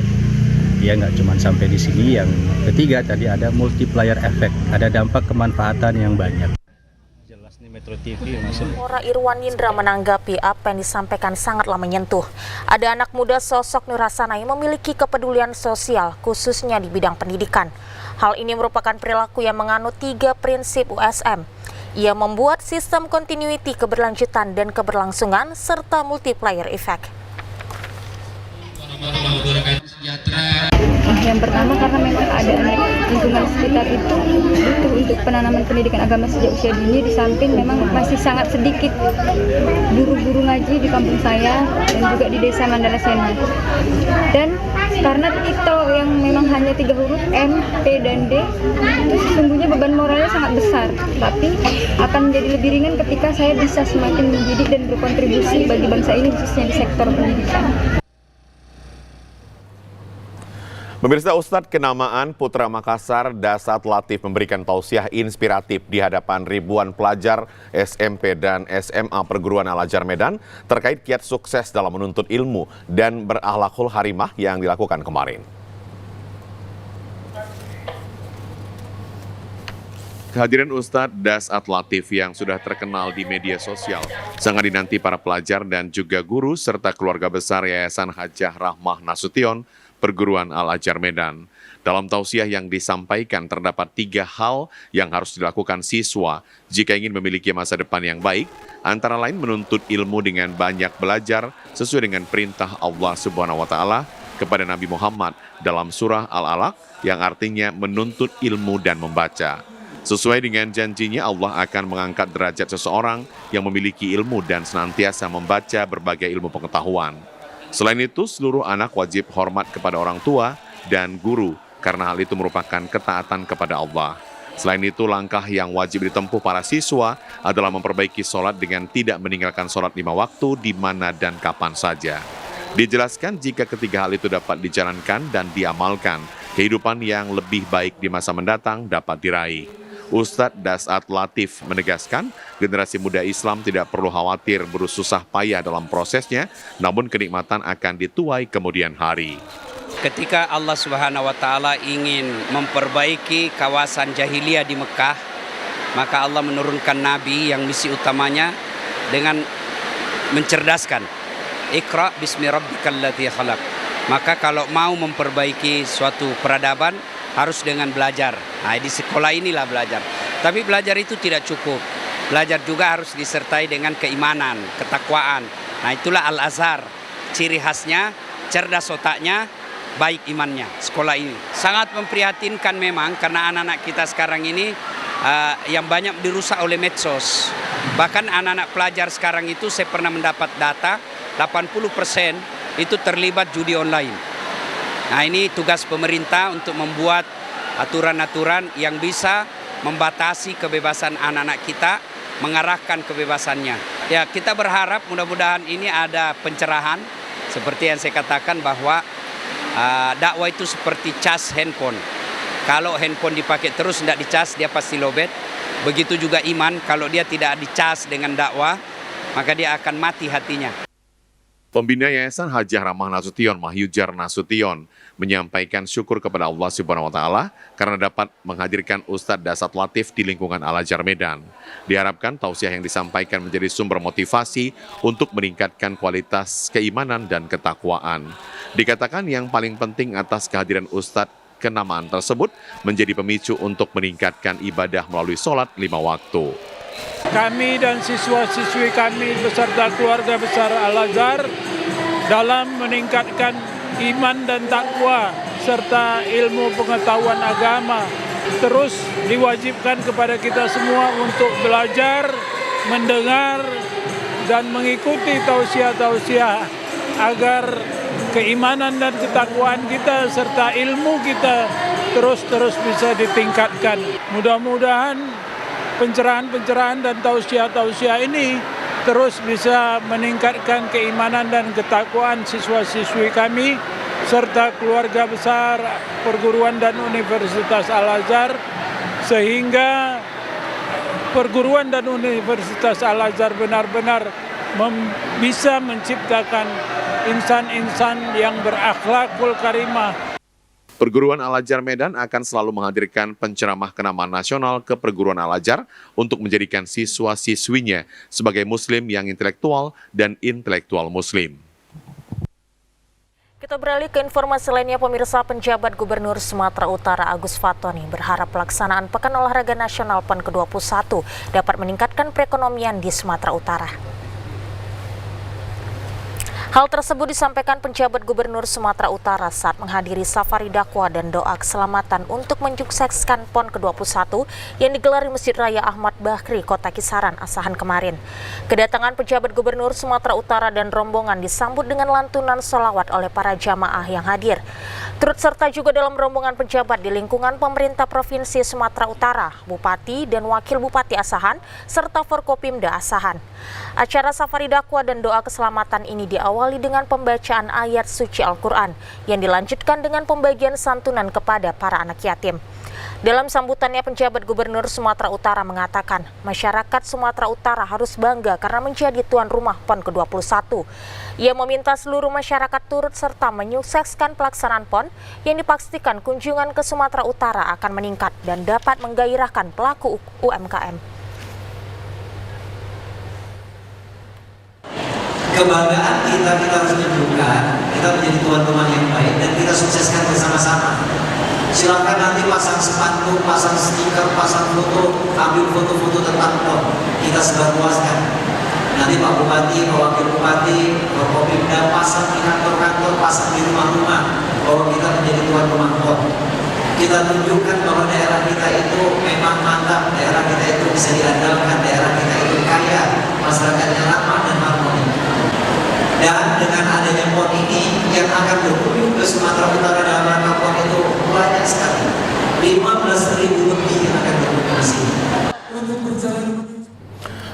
Dia nggak cuma sampai di sini. Yang ketiga tadi ada multiplier effect, ada dampak kemanfaatan yang banyak. Metro TV Ora Irwan Indra menanggapi apa yang disampaikan sangatlah menyentuh. Ada anak muda sosok Nur Hasana yang memiliki kepedulian sosial khususnya di bidang pendidikan. Hal ini merupakan perilaku yang menganut 3 prinsip USM, Ia membuat sistem continuity keberlanjutan dan keberlangsungan serta multiplier effect. Yang pertama karena memang ada lingkungan sekitar itu butuh untuk penanaman pendidikan agama sejak usia dini, di samping memang masih sangat sedikit guru-guru ngaji di kampung saya dan juga di desa Mandala Sena. Dan karena titel yang memang hanya 3 huruf M, P, dan D itu sesungguhnya beban moralnya sangat besar, tapi akan menjadi lebih ringan ketika saya bisa semakin mendidik dan berkontribusi bagi bangsa ini khususnya di sektor pendidikan. Pemirsa, Ustadz Kenamaan Putra Makassar Dasat Latif memberikan tausiah inspiratif di hadapan ribuan pelajar SMP dan SMA Perguruan Al-Azhar Medan terkait kiat sukses dalam menuntut ilmu dan berakhlakul harimah yang dilakukan kemarin. Kehadiran Ustadz Dasat Latif yang sudah terkenal di media sosial sangat dinanti para pelajar dan juga guru serta keluarga besar Yayasan Hajah Rahmah Nasution Perguruan Al-Azhar Medan. Dalam tausiah yang disampaikan terdapat 3 hal yang harus dilakukan siswa jika ingin memiliki masa depan yang baik, antara lain menuntut ilmu dengan banyak belajar sesuai dengan perintah Allah Subhanahu wa Ta'ala kepada Nabi Muhammad dalam surah Al-Alaq yang artinya menuntut ilmu dan membaca. Sesuai dengan janjinya, Allah akan mengangkat derajat seseorang yang memiliki ilmu dan senantiasa membaca berbagai ilmu pengetahuan. Selain itu, seluruh anak wajib hormat kepada orang tua dan guru karena hal itu merupakan ketaatan kepada Allah. Selain itu, langkah yang wajib ditempuh para siswa adalah memperbaiki sholat dengan tidak meninggalkan sholat 5 waktu di mana dan kapan saja. Dijelaskan jika ketiga hal itu dapat dijalankan dan diamalkan, kehidupan yang lebih baik di masa mendatang dapat diraih. Ustadz Dasat Latif menegaskan, generasi muda Islam tidak perlu khawatir bersusah payah dalam prosesnya, namun kenikmatan akan dituai kemudian hari. Ketika Allah Subhanahu wa Ta'ala ingin memperbaiki kawasan jahiliyah di Mekah, maka Allah menurunkan nabi yang misi utamanya dengan mencerdaskan. Iqra bismi rabbikal ladzi khalaq. Maka kalau mau memperbaiki suatu peradaban harus dengan belajar. Nah, di sekolah inilah belajar. Tapi belajar itu tidak cukup. Belajar juga harus disertai dengan keimanan, ketakwaan. Nah, itulah Al-Azhar. Ciri khasnya, cerdas otaknya, baik imannya. Sekolah ini sangat memprihatinkan memang karena anak-anak kita sekarang ini yang banyak dirusak oleh medsos. Bahkan anak-anak pelajar sekarang itu saya pernah mendapat data 80% itu terlibat judi online. Nah, ini tugas pemerintah untuk membuat aturan-aturan yang bisa membatasi kebebasan anak-anak kita, mengarahkan kebebasannya. Ya, kita berharap mudah-mudahan ini ada pencerahan, seperti yang saya katakan bahwa dakwah itu seperti cas handphone. Kalau handphone dipakai terus tidak dicas, dia pasti lowbat. Begitu juga iman, kalau dia tidak dicas dengan dakwah, maka dia akan mati hatinya. Pembina Yayasan Hajah Rahmah Nasution, Mahyujar Nasution, menyampaikan syukur kepada Allah Subhanahu wa Ta'ala karena dapat menghadirkan Ustadz Dasat Latif di lingkungan Al-Azhar Medan. Diharapkan tausiah yang disampaikan menjadi sumber motivasi untuk meningkatkan kualitas keimanan dan ketakwaan. Dikatakan yang paling penting atas kehadiran Ustadz Kenamaan tersebut menjadi pemicu untuk meningkatkan ibadah melalui sholat 5 waktu. Kami dan siswa-siswi kami beserta keluarga besar Al-Azhar dalam meningkatkan iman dan takwa serta ilmu pengetahuan agama terus diwajibkan kepada kita semua untuk belajar, mendengar, dan mengikuti tausiah-tausiah agar keimanan dan ketakwaan kita serta ilmu kita terus bisa ditingkatkan. Mudah-mudahan pencerahan-pencerahan dan tausiah-tausiah ini terus bisa meningkatkan keimanan dan ketakwaan siswa-siswi kami serta keluarga besar perguruan dan Universitas Al-Azhar, sehingga perguruan dan Universitas Al-Azhar benar-benar bisa menciptakan insan-insan yang berakhlakul karimah. Perguruan Al-Azhar Medan akan selalu menghadirkan penceramah kenamaan nasional ke Perguruan Al-Azhar untuk menjadikan siswa-siswinya sebagai muslim yang intelektual dan intelektual muslim. Kita beralih ke informasi lainnya, pemirsa. Penjabat Gubernur Sumatera Utara Agus Fatoni berharap pelaksanaan Pekan Olahraga Nasional PON ke-21 dapat meningkatkan perekonomian di Sumatera Utara. Hal tersebut disampaikan penjabat Gubernur Sumatera Utara saat menghadiri safari dakwah dan doa keselamatan untuk mensukseskan PON ke-21 yang digelar di Masjid Raya Ahmad Bakri, Kota Kisaran, Asahan kemarin. Kedatangan penjabat Gubernur Sumatera Utara dan rombongan disambut dengan lantunan sholawat oleh para jamaah yang hadir. Turut serta juga dalam rombongan penjabat di lingkungan pemerintah Provinsi Sumatera Utara, Bupati dan Wakil Bupati Asahan, serta Forkopimda Asahan. Acara safari dakwah dan doa keselamatan ini diawali dengan pembacaan ayat suci Al-Quran yang dilanjutkan dengan pembagian santunan kepada para anak yatim. Dalam sambutannya, penjabat Gubernur Sumatera Utara mengatakan masyarakat Sumatera Utara harus bangga karena menjadi tuan rumah PON ke-21. Ia meminta seluruh masyarakat turut serta menyukseskan pelaksanaan PON yang dipastikan kunjungan ke Sumatera Utara akan meningkat dan dapat menggairahkan pelaku UMKM. Kebanggaan kita harus tunjukkan, kita menjadi tuan rumah yang baik dan kita sukseskan bersama-sama. Silakan nanti pasang spanduk, pasang stiker, pasang foto, ambil foto-foto tentang PON. Kita sebarluaskan. Nanti Pak Bupati, Pak Wakil Bupati, Forkopimda pasang di kantor-kantor, pasang di rumah-rumah bahwa kita menjadi tuan rumah PON. Kita tunjukkan bahwa daerah kita itu memang mantap, daerah kita itu bisa diandalkan, daerah kita itu kaya, masyarakatnya ramah dan harmoni. Dan dengan adanya PON ini yang akan berkunjung ke Sumatera Utara dalam rangka PON itu banyak sekali. 15.000 lebih yang akan berkunjung ke sini.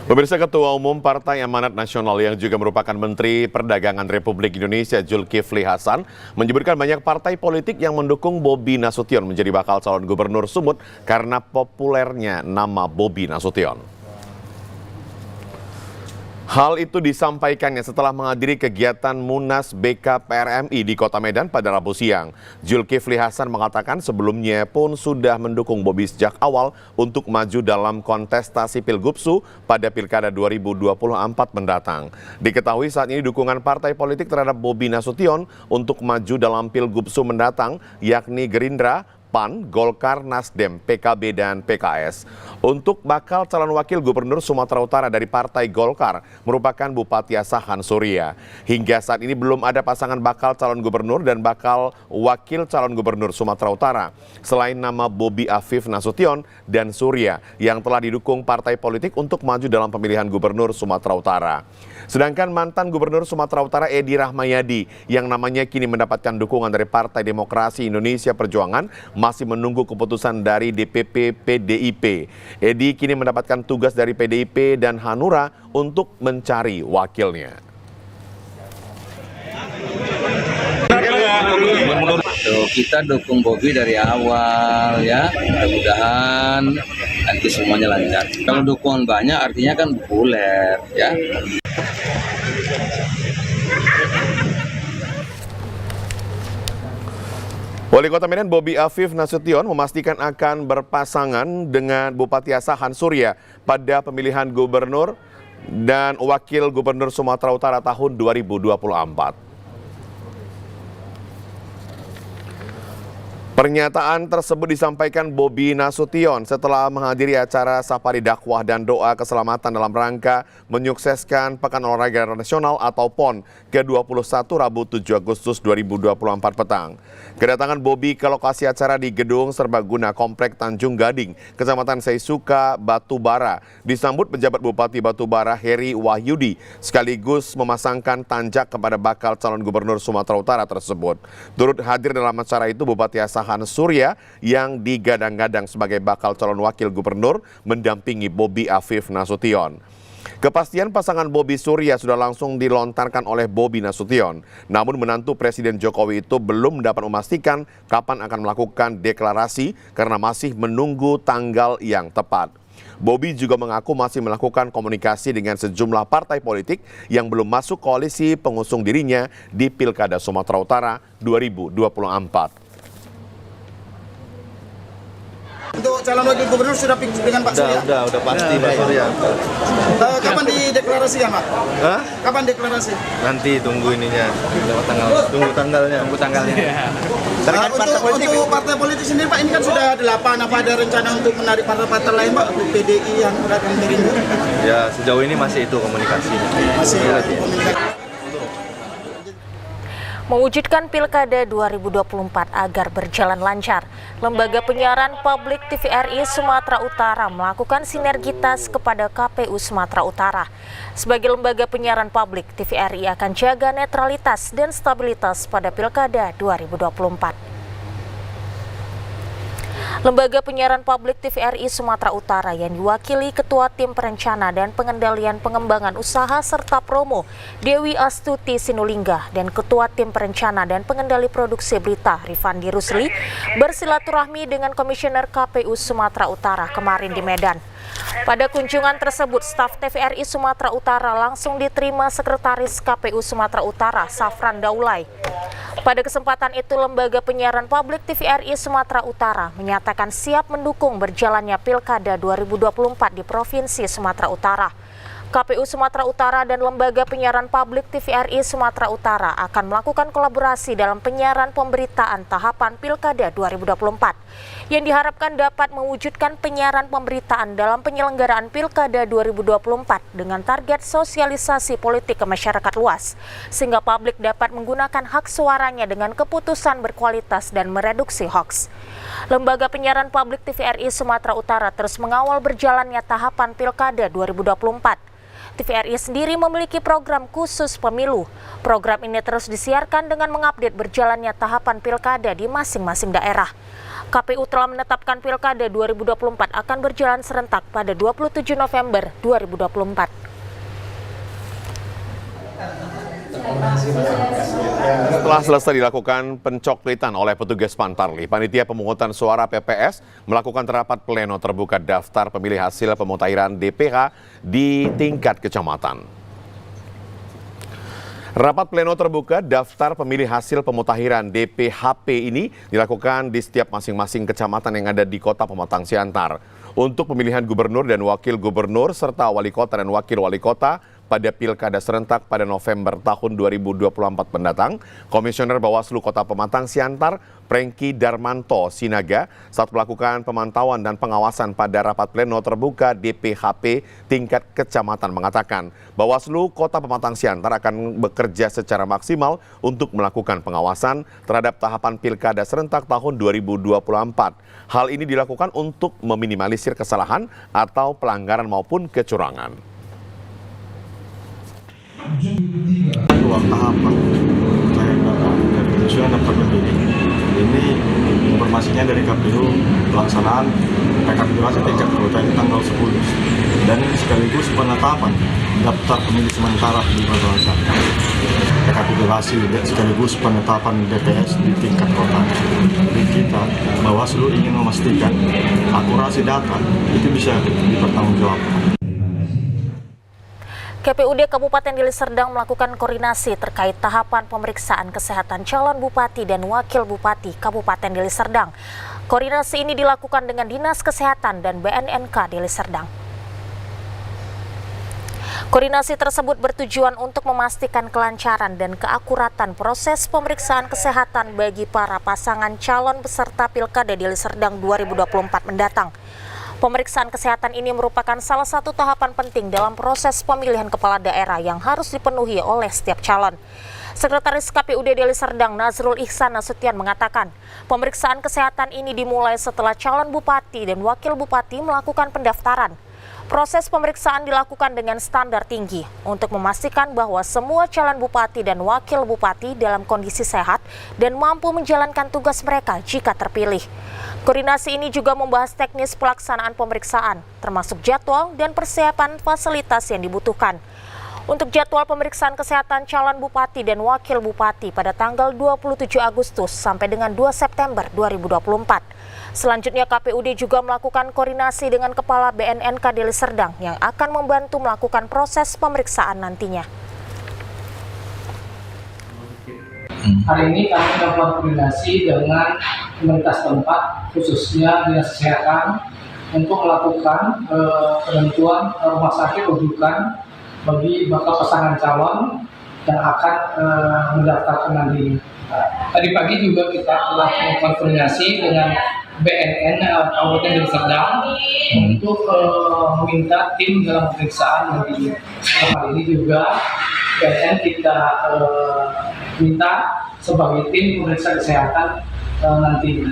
Pemirsa, Ketua Umum Partai Amanat Nasional yang juga merupakan Menteri Perdagangan Republik Indonesia Zulkifli Hasan menyebutkan banyak partai politik yang mendukung Bobi Nasution menjadi bakal calon gubernur Sumut karena populernya nama Bobi Nasution. Hal itu disampaikannya setelah menghadiri kegiatan Munas BKPRMI di Kota Medan pada Rabu siang. Zulkifli Hasan mengatakan sebelumnya pun sudah mendukung Bobi sejak awal untuk maju dalam kontestasi Pilgubsu pada Pilkada 2024 mendatang. Diketahui saat ini dukungan partai politik terhadap Bobi Nasution untuk maju dalam Pilgubsu mendatang yakni Gerindra, PAN, Golkar, Nasdem, PKB, dan PKS. Untuk bakal calon wakil gubernur Sumatera Utara dari Partai Golkar merupakan Bupati Asahan Surya. Hingga saat ini belum ada pasangan bakal calon gubernur dan bakal wakil calon gubernur Sumatera Utara selain nama Bobi Afif Nasution dan Surya yang telah didukung partai politik untuk maju dalam pemilihan gubernur Sumatera Utara. Sedangkan mantan gubernur Sumatera Utara Edi Rahmayadi yang namanya kini mendapatkan dukungan dari Partai Demokrasi Indonesia Perjuangan masih menunggu keputusan dari DPP PDIP. Edi kini mendapatkan tugas dari PDIP dan Hanura untuk mencari wakilnya. Kita dukung Bobi dari awal ya, mudah-mudahan nanti semuanya lancar. Kalau dukungan banyak artinya kan populer ya. Wali Kota Medan Bobi Afif Nasution memastikan akan berpasangan dengan Bupati Asahan Surya pada pemilihan gubernur dan wakil gubernur Sumatera Utara tahun 2024. Pernyataan tersebut disampaikan Bobi Nasution setelah menghadiri acara safari dakwah dan doa keselamatan dalam rangka menyukseskan Pekan Olahraga Nasional atau PON ke-21 Rabu 7 Agustus 2024 petang. Kedatangan Bobi ke lokasi acara di Gedung Serbaguna Komplek Tanjung Gading, Kecamatan Seisuka, Batubara, disambut pejabat Bupati Batubara Heri Wahyudi sekaligus memasangkan tanjak kepada bakal calon gubernur Sumatera Utara tersebut. Turut hadir dalam acara itu Bupati Asahan Surya yang digadang-gadang sebagai bakal calon wakil gubernur mendampingi Bobi Afif Nasution. Kepastian pasangan Bobi Surya sudah langsung dilontarkan oleh Bobi Nasution. Namun menantu Presiden Jokowi itu belum dapat memastikan kapan akan melakukan deklarasi karena masih menunggu tanggal yang tepat. Bobi juga mengaku masih melakukan komunikasi dengan sejumlah partai politik yang belum masuk koalisi pengusung dirinya di Pilkada Sumatera Utara 2024. Untuk calon wakil gubernur sudah fix dengan Pak Surya? Udah pasti Pak Surya. Kapan dideklarasikan, Pak? Hah? Kapan deklarasi? Nanti tunggu ininya. Tunggu tanggalnya. Untuk partai politik sendiri, Pak, ini kan sudah 8. Apa ada rencana untuk menarik partai-partai lain, Pak? Untuk PDI yang berada di Gerindra? Ya, sejauh ini masih itu komunikasinya. Masih komunikasi. Mewujudkan Pilkada 2024 agar berjalan lancar, Lembaga Penyiaran Publik TVRI Sumatera Utara melakukan sinergitas kepada KPU Sumatera Utara. Sebagai lembaga penyiaran publik, TVRI akan jaga netralitas dan stabilitas pada Pilkada 2024. Lembaga Penyiaran Publik TVRI Sumatera Utara yang diwakili Ketua Tim Perencana dan Pengendalian Pengembangan Usaha serta Promo Dewi Astuti Sinulingga dan Ketua Tim Perencana dan Pengendali Produksi Berita Rifandi Rusli bersilaturahmi dengan Komisioner KPU Sumatera Utara kemarin di Medan. Pada kunjungan tersebut, staf TVRI Sumatera Utara langsung diterima Sekretaris KPU Sumatera Utara, Safran Daulay. Pada kesempatan itu, Lembaga Penyiaran Publik TVRI Sumatera Utara menyatakan siap mendukung berjalannya Pilkada 2024 di Provinsi Sumatera Utara. KPU Sumatera Utara dan Lembaga Penyiaran Publik TVRI Sumatera Utara akan melakukan kolaborasi dalam penyiaran pemberitaan tahapan Pilkada 2024 yang diharapkan dapat mewujudkan penyiaran pemberitaan dalam penyelenggaraan Pilkada 2024 dengan target sosialisasi politik ke masyarakat luas, sehingga publik dapat menggunakan hak suaranya dengan keputusan berkualitas dan mereduksi hoaks. Lembaga Penyiaran Publik TVRI Sumatera Utara terus mengawal berjalannya tahapan Pilkada 2024. TVRI sendiri memiliki program khusus pemilu. Program ini terus disiarkan dengan mengupdate berjalannya tahapan Pilkada di masing-masing daerah. KPU telah menetapkan Pilkada 2024 akan berjalan serentak pada 27 November 2024. Setelah selesai dilakukan pencoklitan oleh petugas Pantarli, Panitia Pemungutan Suara PPS melakukan rapat pleno terbuka daftar pemilih hasil pemutahiran DPH di tingkat kecamatan. Rapat pleno terbuka daftar pemilih hasil pemutahiran DPHP ini dilakukan di setiap masing-masing kecamatan yang ada di Kota Pematang Siantar. Untuk pemilihan gubernur dan wakil gubernur serta wali kota dan wakil wali kota pada Pilkada serentak pada November tahun 2024 mendatang, Komisioner Bawaslu Kota Pematang Siantar, Prengki Darmanto Sinaga, saat melakukan pemantauan dan pengawasan pada rapat pleno terbuka DPHP tingkat kecamatan mengatakan, Bawaslu Kota Pematang Siantar akan bekerja secara maksimal untuk melakukan pengawasan terhadap tahapan Pilkada serentak tahun 2024. Hal ini dilakukan untuk meminimalisir kesalahan atau pelanggaran maupun kecurangan. Dua tahapan pencarian data dari penyusunan daftar pemilih. Ini informasinya dari KPU pelaksanaan rekapitulasi tingkat kota tanggal 10 dan sekaligus penetapan daftar pemilih sementara di Kota. Rekapitulasi sekaligus penetapan DPS di tingkat kota. Jadi kita Bawaslu ingin memastikan akurasi data itu bisa dipertanggungjawabkan. KPUD Kabupaten Deli Serdang melakukan koordinasi terkait tahapan pemeriksaan kesehatan calon bupati dan wakil bupati Kabupaten Deli Serdang. Koordinasi ini dilakukan dengan Dinas Kesehatan dan BNNK Deli Serdang. Koordinasi tersebut bertujuan untuk memastikan kelancaran dan keakuratan proses pemeriksaan kesehatan bagi para pasangan calon peserta Pilkada Deli Serdang 2024 mendatang. Pemeriksaan kesehatan ini merupakan salah satu tahapan penting dalam proses pemilihan kepala daerah yang harus dipenuhi oleh setiap calon. Sekretaris KPUD Deli Serdang Nazrul Ihsan Nasution mengatakan, pemeriksaan kesehatan ini dimulai setelah calon bupati dan wakil bupati melakukan pendaftaran. Proses pemeriksaan dilakukan dengan standar tinggi untuk memastikan bahwa semua calon bupati dan wakil bupati dalam kondisi sehat dan mampu menjalankan tugas mereka jika terpilih. Koordinasi ini juga membahas teknis pelaksanaan pemeriksaan, termasuk jadwal dan persiapan fasilitas yang dibutuhkan. Untuk jadwal pemeriksaan kesehatan calon bupati dan wakil bupati pada tanggal 27 Agustus sampai dengan 2 September 2024. Selanjutnya KPUD juga melakukan koordinasi dengan Kepala BNNK Deli Serdang yang akan membantu melakukan proses pemeriksaan nantinya. Hari ini kami melakukan koordinasi dengan pemerintah setempat, khususnya Dinas Kesehatan, untuk melakukan penentuan rumah sakit rujukan bagi bakal pasangan calon yang akan mendaftarkan nanti. Tadi pagi juga kita telah melakukan koordinasi dengan BNN Kabupaten Deli Serdang untuk meminta tim dalam pemeriksaan nanti. Hal ini juga BNN kita minta sebagai tim pemeriksa kesehatan nanti.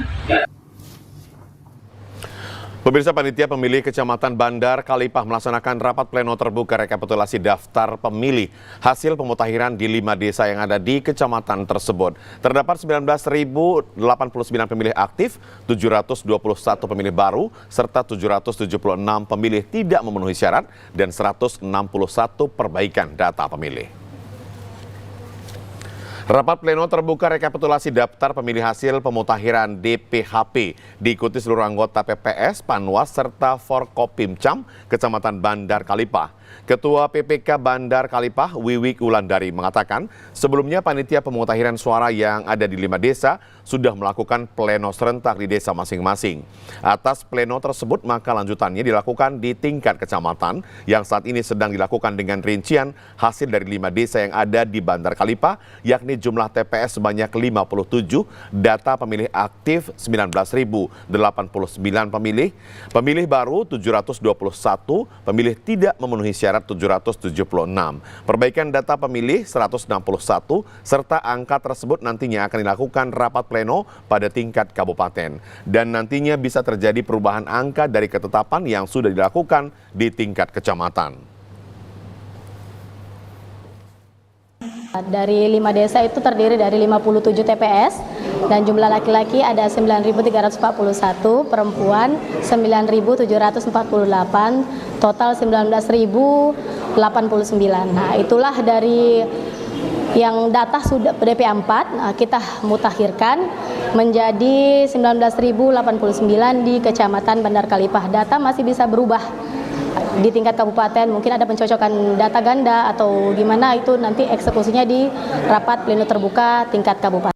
Pemirsa, Panitia Pemilih Kecamatan Bandar Kalipah melaksanakan rapat pleno terbuka rekapitulasi daftar pemilih hasil pemutakhiran di 5 desa yang ada di kecamatan tersebut. Terdapat 19.089 pemilih aktif, 721 pemilih baru, serta 776 pemilih tidak memenuhi syarat dan 161 perbaikan data pemilih. Rapat pleno terbuka rekapitulasi daftar pemilih hasil pemutakhiran DPHP diikuti seluruh anggota PPS, Panwas, serta Forkopimcam Kecamatan Bandar Kalipah. Ketua PPK Bandar Kalipah, Wiwik Wulandari, mengatakan sebelumnya panitia pemutakhiran suara yang ada di 5 desa sudah melakukan pleno serentak di desa masing-masing. Atas pleno tersebut, maka lanjutannya dilakukan di tingkat kecamatan yang saat ini sedang dilakukan dengan rincian hasil dari 5 desa yang ada di Bandar Kalipah, yakni jumlah TPS sebanyak 57, data pemilih aktif 19.089 pemilih, pemilih baru 721, pemilih tidak memenuhi syarat 776, perbaikan data pemilih 161, serta angka tersebut nantinya akan dilakukan rapat pleno pada tingkat kabupaten. Dan nantinya bisa terjadi perubahan angka dari ketetapan yang sudah dilakukan di tingkat kecamatan. Dari 5 desa itu terdiri dari 57 TPS dan jumlah laki-laki ada 9.341, perempuan 9.748, total 19.089. Nah, itulah dari yang data sudah DP4 kita mutakhirkan menjadi 19.089 di Kecamatan Bandar Kalipah. Data masih bisa berubah di tingkat kabupaten, mungkin ada pencocokan data ganda atau gimana, itu nanti eksekusinya di rapat pleno terbuka tingkat kabupaten.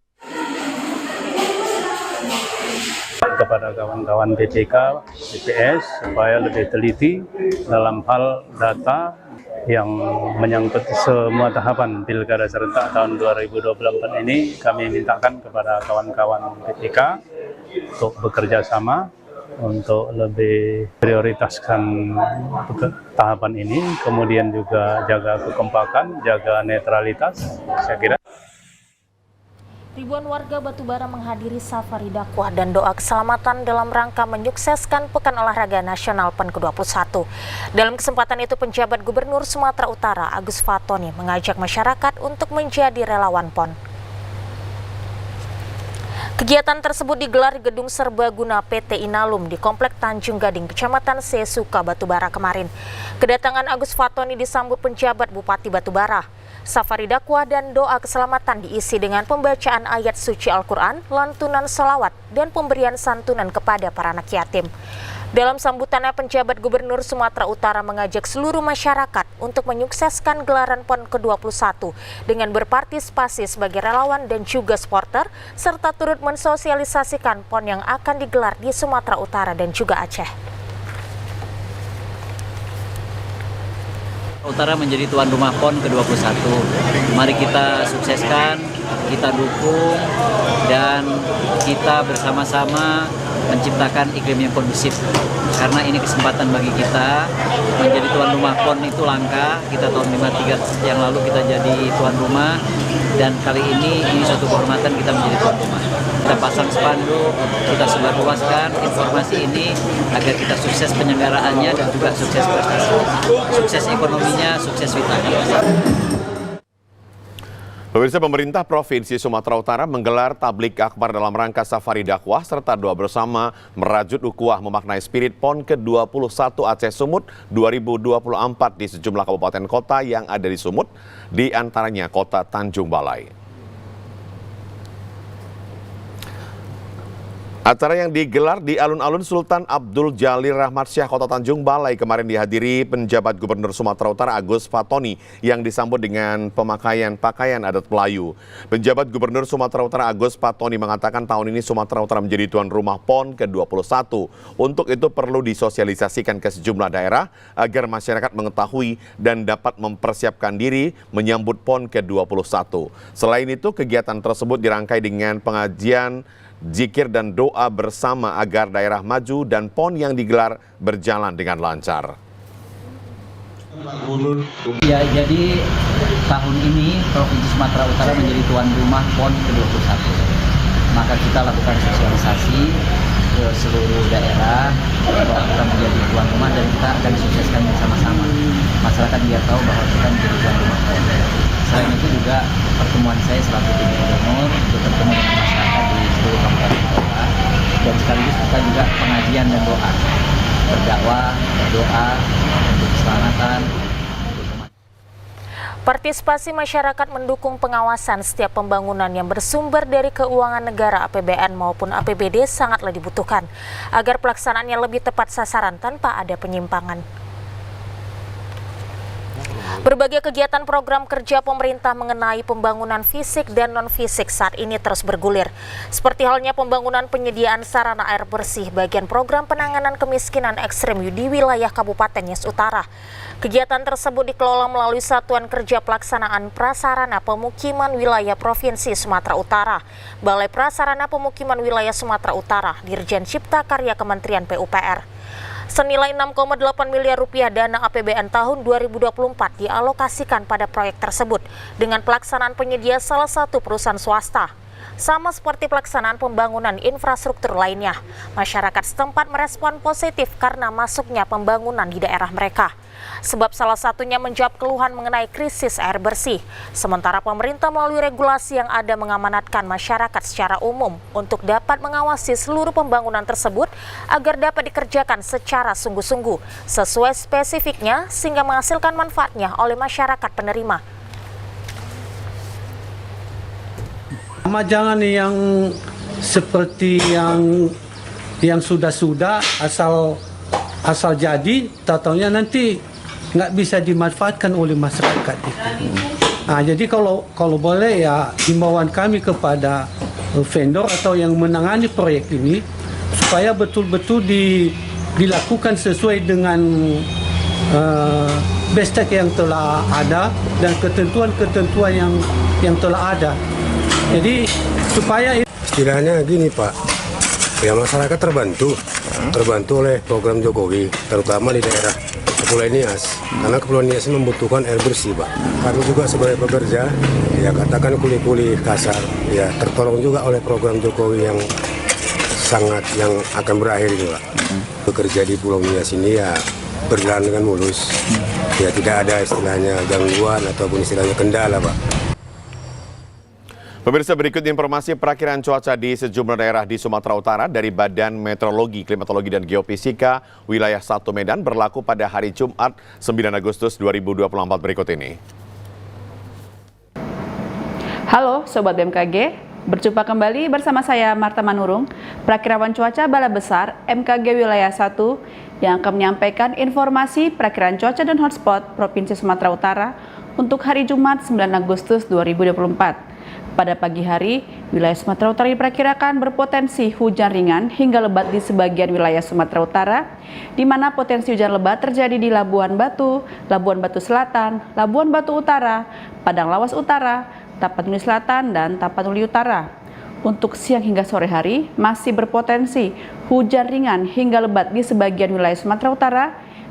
Kepada kawan-kawan PPK, PPS supaya lebih teliti dalam hal data yang menyangkut semua tahapan Pilkada serentak tahun 2024 ini. Kami mintakan kepada kawan-kawan PPK untuk bekerja sama untuk lebih prioritaskan tahapan ini, kemudian juga jaga kekompakan, jaga netralitas, saya kira. Ribuan warga Batubara menghadiri safari dakwah dan doa keselamatan dalam rangka menyukseskan Pekan Olahraga Nasional PON ke-21. Dalam kesempatan itu, penjabat Gubernur Sumatera Utara Agus Fatoni mengajak masyarakat untuk menjadi relawan PON. Kegiatan tersebut digelar di Gedung Serbaguna PT Inalum di Komplek Tanjung Gading, Kecamatan Sesuka, Batubara kemarin. Kedatangan Agus Fatoni disambut penjabat Bupati Batubara. Safari dakwah dan doa keselamatan diisi dengan pembacaan ayat suci Al-Quran, lantunan sholawat, dan pemberian santunan kepada para anak yatim. Dalam sambutannya, penjabat Gubernur Sumatera Utara mengajak seluruh masyarakat untuk menyukseskan gelaran PON ke-21 dengan berpartisipasi sebagai relawan dan juga supporter, serta turut mensosialisasikan PON yang akan digelar di Sumatera Utara dan juga Aceh. Utara menjadi tuan rumah PON ke-21. Mari kita sukseskan, kita dukung, dan kita bersama-sama menciptakan iklim yang kondusif. Karena ini kesempatan bagi kita menjadi tuan rumah PON itu langka. Kita tahun 53 yang lalu kita jadi tuan rumah, dan kali ini suatu kehormatan kita menjadi tuan rumah. Kita pasang spanduk, kita sebarluaskan informasi ini agar kita sukses penyelenggaraannya dan juga sukses prestasi, sukses ekonominya, sukses vitalnya. Pemirsa, pemerintah Provinsi Sumatera Utara menggelar tablik akbar dalam rangka safari dakwah serta doa bersama merajut ukhuwah memaknai spirit PON ke-21 Aceh Sumut 2024 di sejumlah kabupaten kota yang ada di Sumut, di antaranya kota Tanjung Balai. Acara yang digelar di alun-alun Sultan Abdul Jalil Rahmat Syah Kota Tanjung Balai kemarin dihadiri penjabat Gubernur Sumatera Utara Agus Fatoni yang disambut dengan pemakaian pakaian adat Melayu. Penjabat Gubernur Sumatera Utara Agus Fatoni mengatakan tahun ini Sumatera Utara menjadi tuan rumah PON ke-21. Untuk itu perlu disosialisasikan ke sejumlah daerah agar masyarakat mengetahui dan dapat mempersiapkan diri menyambut PON ke-21. Selain itu, kegiatan tersebut dirangkai dengan pengajian, zikir dan doa bersama agar daerah maju dan PON yang digelar berjalan dengan lancar. Ya, jadi tahun ini Provinsi Sumatera Utara menjadi tuan rumah PON ke-21. Maka kita lakukan sosialisasi ke seluruh daerah bahwa kita menjadi tuan rumah dan kita akan sukseskan bersama-sama. Masyarakat biar tahu bahwa kita menjadi tuan rumah PON. Selain itu juga pertemuan saya selaku tim gubernur untuk bertemu dengan masyarakat di seluruh kabupaten kota, dan sekaligus kita juga pengajian dan doa, berdakwah, berdoa untuk keselamatan. Partisipasi masyarakat mendukung pengawasan setiap pembangunan yang bersumber dari keuangan negara APBN maupun APBD sangatlah dibutuhkan agar pelaksanaannya lebih tepat sasaran tanpa ada penyimpangan. Berbagai kegiatan program kerja pemerintah mengenai pembangunan fisik dan non-fisik saat ini terus bergulir. Seperti halnya pembangunan penyediaan sarana air bersih bagian program penanganan kemiskinan ekstrem di wilayah Kabupaten Nias Utara. Kegiatan tersebut dikelola melalui Satuan Kerja Pelaksanaan Prasarana Pemukiman Wilayah Provinsi Sumatera Utara, Balai Prasarana Pemukiman Wilayah Sumatera Utara, Dirjen Cipta Karya Kementerian PUPR. Senilai 6,8 miliar rupiah dana APBN tahun 2024 dialokasikan pada proyek tersebut dengan pelaksanaan penyedia salah satu perusahaan swasta. Sama seperti pelaksanaan pembangunan infrastruktur lainnya, masyarakat setempat merespon positif karena masuknya pembangunan di daerah mereka. Sebab salah satunya menjawab keluhan mengenai krisis air bersih. Sementara pemerintah melalui regulasi yang ada mengamanatkan masyarakat secara umum untuk dapat mengawasi seluruh pembangunan tersebut agar dapat dikerjakan secara sungguh-sungguh, sesuai spesifiknya sehingga menghasilkan manfaatnya oleh masyarakat penerima. Jangan yang seperti yang sudah-sudah asal jadi, tataunya nanti nggak bisa dimanfaatkan oleh masyarakat itu. Nah, jadi kalau boleh ya himbauan kami kepada vendor atau yang menangani proyek ini supaya betul-betul dilakukan sesuai dengan bestek yang telah ada dan ketentuan-ketentuan yang telah ada. Jadi supaya istilahnya gini Pak, ya masyarakat terbantu oleh program Jokowi, terutama di daerah Kepulauan Nias, karena Kepulauan Nias membutuhkan air bersih Pak. Kami juga sebagai pekerja, ya katakan kuli-kuli kasar, ya tertolong juga oleh program Jokowi yang akan berakhir ini Pak. Bekerja di Pulau Nias ini ya berjalan dengan mulus, ya tidak ada istilahnya gangguan ataupun istilahnya kendala Pak. Pemirsa, berikut informasi perakiraan cuaca di sejumlah daerah di Sumatera Utara dari Badan Meteorologi, Klimatologi, dan Geofisika wilayah 1 Medan berlaku pada hari Jumat 9 Agustus 2024 berikut ini. Halo Sobat BMKG, berjumpa kembali bersama saya Marta Manurung, perakirawan cuaca Balai Besar MKG wilayah 1 yang akan menyampaikan informasi perakiraan cuaca dan hotspot Provinsi Sumatera Utara untuk hari Jumat 9 Agustus 2024. Pada pagi hari, wilayah Sumatera Utara diperkirakan berpotensi hujan ringan hingga lebat di sebagian wilayah Sumatera Utara, di mana potensi hujan lebat terjadi di Labuan Batu Selatan, Labuan Batu Utara, Padang Lawas Utara, Tapanuli Selatan, dan Tapanuli Utara. Untuk siang hingga sore hari, masih berpotensi hujan ringan hingga lebat di sebagian wilayah Sumatera Utara,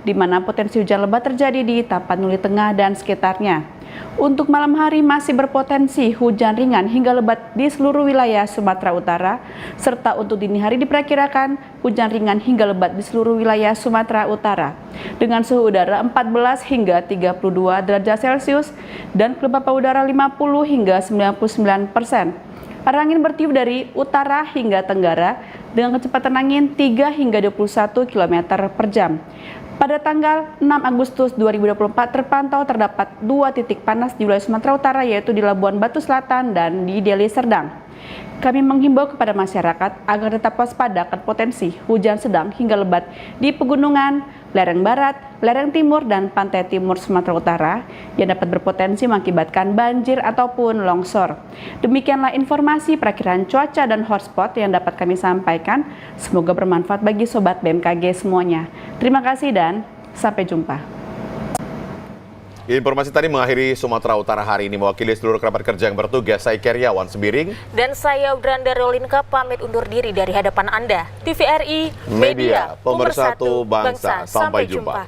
di mana potensi hujan lebat terjadi di Tapanuli Tengah dan sekitarnya. Untuk malam hari masih berpotensi hujan ringan hingga lebat di seluruh wilayah Sumatera Utara, serta untuk dini hari diperkirakan hujan ringan hingga lebat di seluruh wilayah Sumatera Utara, dengan suhu udara 14 hingga 32 derajat Celcius dan kelembapan udara 50 hingga 99%. Arah angin bertiup dari utara hingga tenggara dengan kecepatan angin 3 hingga 21 km per jam. Pada tanggal 6 Agustus 2024 terpantau terdapat 2 titik panas di wilayah Sumatera Utara, yaitu di Labuan Batu Selatan dan di Deli Serdang. Kami menghimbau kepada masyarakat agar tetap waspada akan potensi hujan sedang hingga lebat di pegunungan, lereng barat, lereng timur, dan pantai timur Sumatera Utara yang dapat berpotensi mengakibatkan banjir ataupun longsor. Demikianlah informasi perakiraan cuaca dan hotspot yang dapat kami sampaikan. Semoga bermanfaat bagi Sobat BMKG semuanya. Terima kasih dan sampai jumpa. Informasi tadi mengakhiri Sumatera Utara hari ini. Mewakili seluruh kerabat kerja yang bertugas, saya Keriawan Sembiring. Dan saya Branda Rolinka pamit undur diri dari hadapan Anda. TVRI, Media Pemersatu Bangsa. Sampai jumpa.